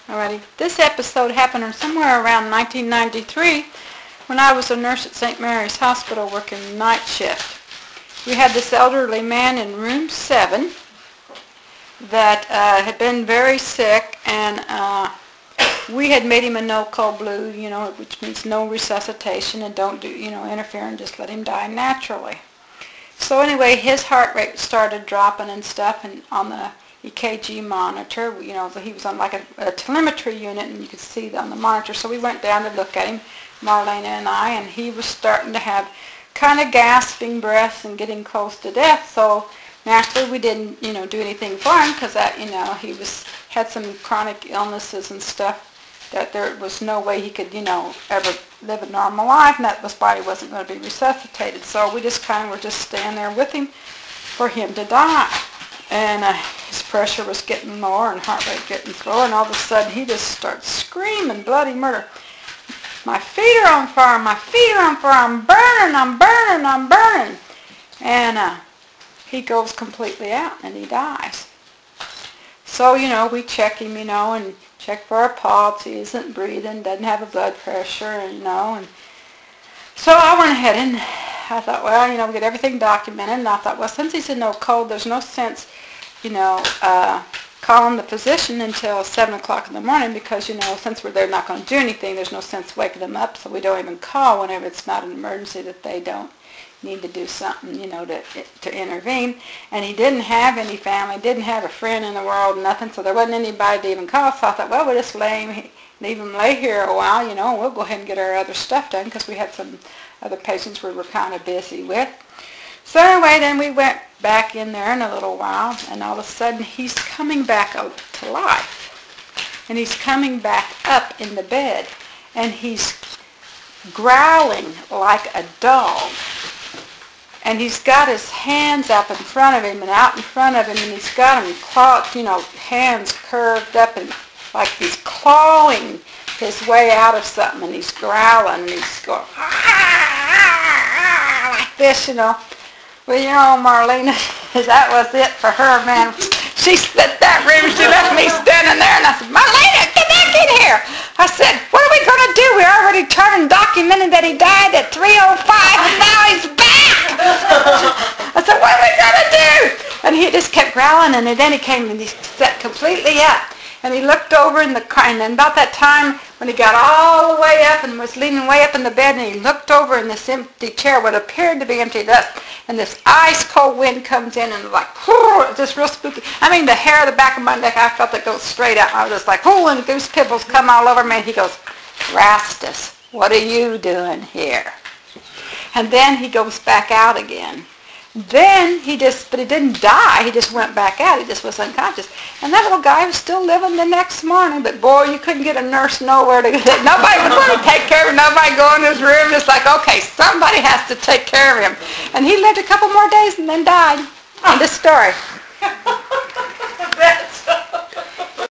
Alrighty, this episode happened somewhere around 1993 when I was a nurse at St. Mary's Hospital working night shift. We had this elderly man in room 7 that had been very sick, and we had made him a no cold blue, which means no resuscitation and don't do, interfere and just let him die naturally. So anyway, his heart rate started dropping and stuff, and on the EKG monitor, he was on like a telemetry unit, and you could see on the monitor. So we went down to look at him, Marlena and I, and he was starting to have kind of gasping breaths and getting close to death. So naturally, we didn't, do anything for him because that, he had some chronic illnesses and stuff that there was no way he could, ever live a normal life, and that was why he wasn't going to be resuscitated. So we just kind of were just standing there with him for him to die. And his pressure was getting lower and heart rate getting slower, and all of a sudden he just starts screaming bloody murder. My feet are on fire, my feet are on fire, I'm burning, I'm burning, I'm burning. And he goes completely out and he dies. So, we check him, and check for a pulse. He isn't breathing, doesn't have a blood pressure, and so I went ahead and I thought, well, we get everything documented, and I thought, well, since he's in no cold, there's no sense, calling the physician until 7 o'clock in the morning because, since they're not going to do anything, there's no sense waking them up, so we don't even call whenever it's not an emergency that they don't need to do something, to intervene. And he didn't have any family, didn't have a friend in the world, nothing, so there wasn't anybody to even call, so I thought, well, we'll just leave him lay here a while, we'll go ahead and get our other stuff done because we had some other patients we were kind of busy with. So anyway, then we went back in there in a little while, and all of a sudden he's coming back out to life. And he's coming back up in the bed, and he's growling like a dog. And he's got his hands up in front of him and out in front of him, and he's got them hands curved up, and like he's clawing his way out of something, and he's growling, and he's going like this, Well, Marlena, that was it for her, man. She split that room. She left me standing there, and I said, Marlena, get back in here. I said, what are we going to do? We already turned and documented that he died at 3:05, and now he's back. I said, what are we going to do? And he just kept growling, and then he came and he sat completely up. And he looked over and then about that time when he got all the way up and was leaning way up in the bed, and he looked over in this empty chair, what appeared to be empty dust, and this ice cold wind comes in and like, just real spooky. I mean, the hair of the back of my neck, I felt it go straight out. I was just like, and goose pimples come all over me. And he goes, Rastus, what are you doing here? And then he goes back out again. Then but he didn't die. He just went back out. He just was unconscious. And that little guy was still living the next morning. But boy, you couldn't get a nurse nowhere to go. Nobody would want to take care of him. Nobody go in his room. It's like, okay, somebody has to take care of him. And he lived a couple more days and then died. End of story.